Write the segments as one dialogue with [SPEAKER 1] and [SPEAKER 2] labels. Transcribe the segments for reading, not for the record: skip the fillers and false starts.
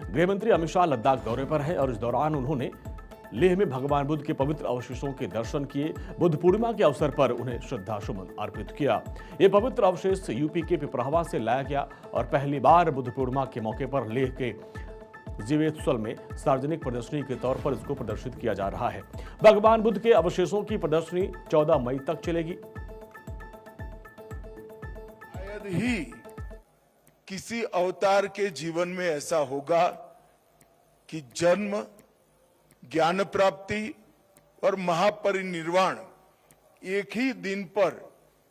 [SPEAKER 1] गृह मंत्री अमित शाह लद्दाख दौरे पर हैं और इस दौरान उन्होंने लेह में भगवान बुद्ध के पवित्र अवशेषों के दर्शन किए। बुद्ध पूर्णिमा के अवसर पर उन्हें श्रद्धासुमन अर्पित किया। ये पवित्र अवशेष यूपी के पिपरावा से लाया गया और पहली बार बुद्ध पूर्णिमा के मौके पर लेह के जीवेत्सल में सार्वजनिक प्रदर्शनी के तौर पर इसको प्रदर्शित किया जा रहा है। भगवान बुद्ध के अवशेषों की प्रदर्शनी 14 मई तक चलेगी।
[SPEAKER 2] शायद ही किसी अवतार के जीवन में ऐसा होगा कि जन्म, ज्ञान प्राप्ति और महापरिनिर्वाण एक ही दिन पर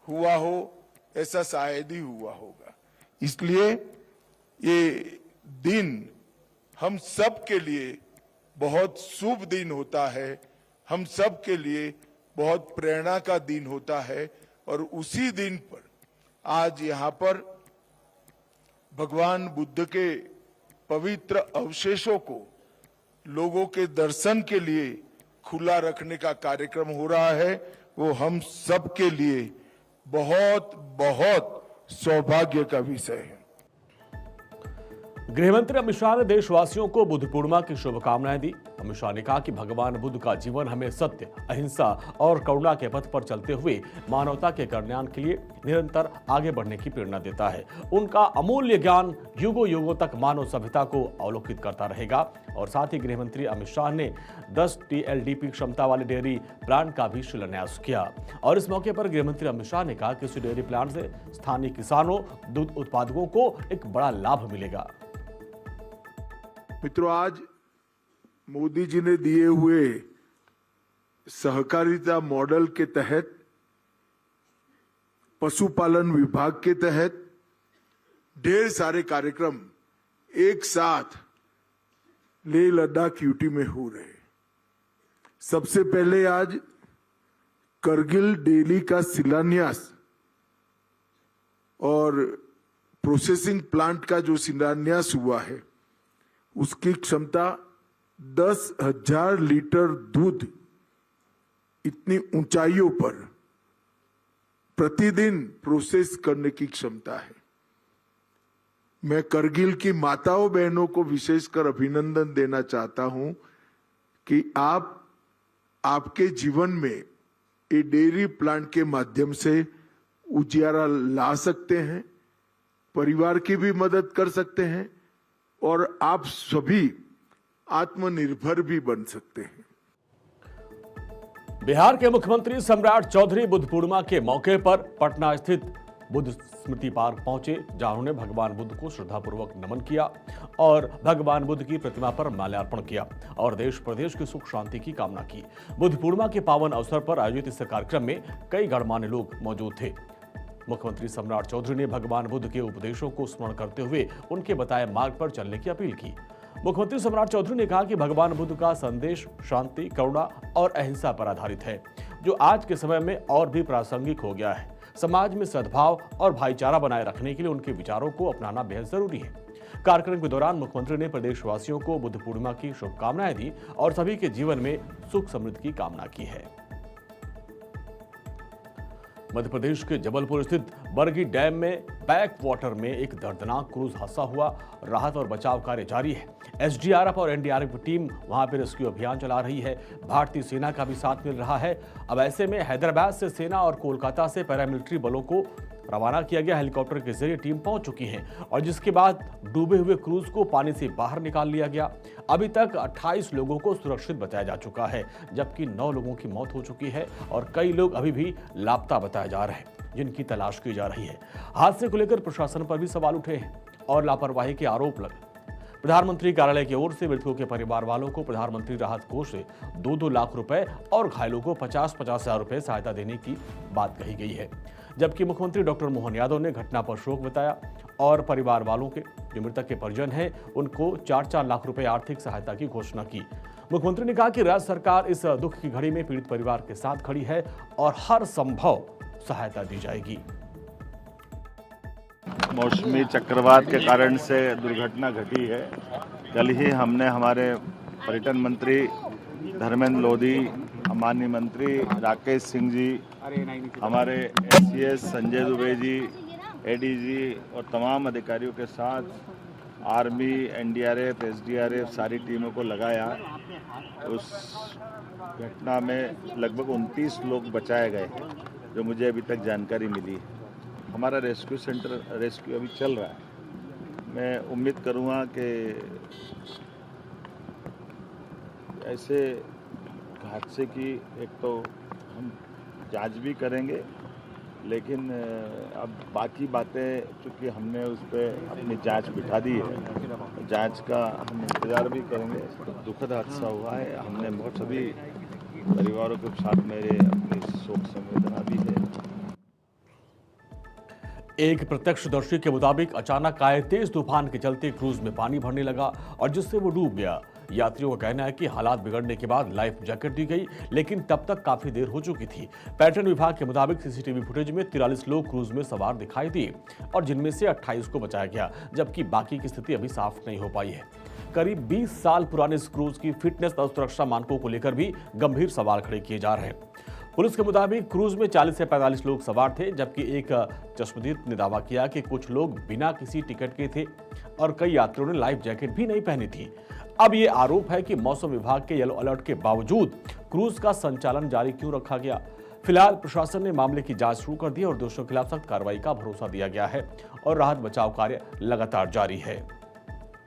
[SPEAKER 2] हुआ हो, ऐसा शायद ही हुआ होगा। इसलिए ये दिन हम सब के लिए बहुत शुभ दिन होता है, हम सब के लिए बहुत प्रेरणा का दिन होता है। और उसी दिन पर आज यहाँ पर भगवान बुद्ध के पवित्र अवशेषों को लोगों के दर्शन के लिए खुला रखने का कार्यक्रम हो रहा है। वो हम सब के लिए बहुत बहुत सौभाग्य का विषय है।
[SPEAKER 1] गृहमंत्री अमित शाह ने देशवासियों को बुद्ध पूर्णिमा की शुभकामनाएं दी। अमित शाह ने कहा कि भगवान बुद्ध का जीवन हमें सत्य, अहिंसा और करुणा के पथ पर चलते हुए मानवता के कल्याण के लिए निरंतर आगे बढ़ने की प्रेरणा देता है। उनका अमूल्य ज्ञान युगों युगों तक मानव सभ्यता को अवलोकित करता रहेगा। और साथ ही गृहमंत्री अमित शाह ने 10 TLDP क्षमता वाले डेयरी प्लांट का भी शिलान्यास किया। और इस मौके पर गृहमंत्री अमित शाह ने कहा कि इस डेयरी प्लांट से स्थानीय किसानों, दूध उत्पादकों को एक बड़ा लाभ मिलेगा।
[SPEAKER 2] मित्रों, आज मोदी जी ने दिए हुए सहकारिता मॉडल के तहत, पशुपालन विभाग के तहत ढेर सारे कार्यक्रम एक साथ लेह लद्दाख यूटी में हो रहे। सबसे पहले आज करगिल डेयरी का शिलान्यास और प्रोसेसिंग प्लांट का जो शिलान्यास हुआ है, उसकी क्षमता 10,000 लीटर दूध इतनी ऊंचाइयों पर प्रतिदिन प्रोसेस करने की क्षमता है। मैं करगिल की माताओं बहनों को विशेषकर अभिनंदन देना चाहता हूं कि आप आपके जीवन में ये डेयरी प्लांट के माध्यम से उजियारा ला सकते हैं, परिवार की भी मदद कर सकते हैं और आप सभी आत्मनिर्भर भी बन सकते हैं।
[SPEAKER 1] बिहार के मुख्यमंत्री सम्राट चौधरी बुद्ध पूर्णिमा के मौके पर पटना स्थित बुद्ध स्मृति पार्क पहुंचे, जहां उन्होंने भगवान बुद्ध को श्रद्धापूर्वक नमन किया और भगवान बुद्ध की प्रतिमा पर माल्यार्पण किया और देश प्रदेश की सुख शांति की कामना की। बुद्ध पूर्णिमा के पावन अवसर पर आयोजित इस कार्यक्रम में कई गणमान्य लोग मौजूद थे। मुख्यमंत्री सम्राट चौधरी ने भगवान बुद्ध के उपदेशों को स्मरण करते हुए उनके बताए मार्ग पर चलने की अपील की। मुख्यमंत्री सम्राट चौधरी ने कहा कि भगवान बुद्ध का संदेश शांति, करुणा और अहिंसा पर आधारित है, जो आज के समय में और भी प्रासंगिक हो गया है। समाज में सद्भाव और भाईचारा बनाए रखने के लिए उनके विचारों को अपनाना बेहद जरूरी है। कार्यक्रम के दौरान मुख्यमंत्री ने प्रदेशवासियों को बुद्ध पूर्णिमा की शुभकामनाएं दी और सभी के जीवन में सुख समृद्धि की कामना की है। मध्य प्रदेश के जबलपुर स्थित बरगी डैम में बैक वाटर में एक दर्दनाक क्रूज हादसा हुआ। राहत और बचाव कार्य जारी है। SDRF और NDRF की टीम वहां पर रेस्क्यू अभियान चला रही है। भारतीय सेना का भी साथ मिल रहा है। अब ऐसे में हैदराबाद से सेना और कोलकाता से पैरामिलिट्री बलों को रवाना किया गया। हेलीकॉप्टर के जरिए टीम पहुंच चुकी है और जिसके बाद डूबे हुए क्रूज को पानी से बाहर निकाल लिया गया। अभी तक 28 लोगों को सुरक्षित बताया जा चुका है, जबकि 9 लोगों की मौत हो चुकी है और कई लोग अभी भी लापता बताए जा रहे हैं, जिनकी तलाश की जा रही है। हादसे को लेकर प्रशासन पर भी सवाल उठे हैं और लापरवाही के आरोप लगे। प्रधानमंत्री कार्यालय की ओर से मृतकों के परिवार वालों को प्रधानमंत्री राहत कोष से 2-2 लाख रुपए और घायलों को 50-50 हजार रुपए सहायता देने की बात कही गई है। जबकि मुख्यमंत्री डॉक्टर मोहन यादव ने घटना पर शोक बताया और परिवार वालों के जो मृतक के परिजन हैं उनको 4-4 लाख रुपए आर्थिक सहायता की घोषणा की। मुख्यमंत्री ने कहा कि राज्य सरकार इस दुख की घड़ी में पीड़ित परिवार के साथ खड़ी है और हर संभव सहायता दी जाएगी।
[SPEAKER 3] मौसमी चक्रवात के कारण से दुर्घटना घटी है। कल ही हमने हमारे पर्यटन मंत्री धर्मेंद्र लोधी, माननीय मंत्री राकेश सिंह जी, हमारे SCS संजय दुबे जी, ADG और तमाम अधिकारियों के साथ आर्मी, एनडीआरएफ, एसडीआरएफ सारी टीमों को लगाया। उस घटना में लगभग 29 लोग बचाए गए, जो मुझे अभी तक जानकारी मिली है। हमारा रेस्क्यू अभी चल रहा है। मैं उम्मीद करूँगा कि ऐसे हादसे की एक तो हम जांच भी करेंगे, लेकिन अब बाकी बातें चूँकि हमने उस पर अपनी जांच बिठा दी है, जांच का हम इंतज़ार भी करेंगे। दुखद हादसा हुआ है, हमने बहुत सभी परिवारों के साथ मेरे अपनी शोक संवेदना भी है।
[SPEAKER 1] एक प्रत्यक्षदर्शी के मुताबिक अचानक आए तेज तूफान के चलते क्रूज में पानी भरने लगा और जिससे वो डूब गया। यात्रियों का कहना है कि हालात बिगड़ने के बाद लाइफ जैकेट दी गई, लेकिन तब तक काफी देर हो चुकी थी। पर्यटन विभाग के मुताबिक सीसीटीवी फुटेज में 43 लोग क्रूज में सवार दिखाई दिए और जिनमें से 28 को बचाया गया, जबकि बाकी की स्थिति अभी साफ नहीं हो पाई है। करीब 20 साल पुराने इस क्रूज की फिटनेस और सुरक्षा मानकों को लेकर भी गंभीर सवाल खड़े किए जा रहे हैं। पुलिस के मुताबिक क्रूज में 40 से 45 लोग सवार थे, जबकि एक चश्मदीद ने दावा किया कि कुछ लोग बिना किसी टिकट के थे और कई यात्रियों ने लाइफ जैकेट भी नहीं पहनी थी। अब ये आरोप है कि मौसम विभाग के येलो अलर्ट के बावजूद क्रूज का संचालन जारी क्यों रखा गया। फिलहाल प्रशासन ने मामले की जांच शुरू कर दी और दोषियों के खिलाफ सख्त कार्रवाई का भरोसा दिया गया है और राहत बचाव कार्य लगातार जारी है।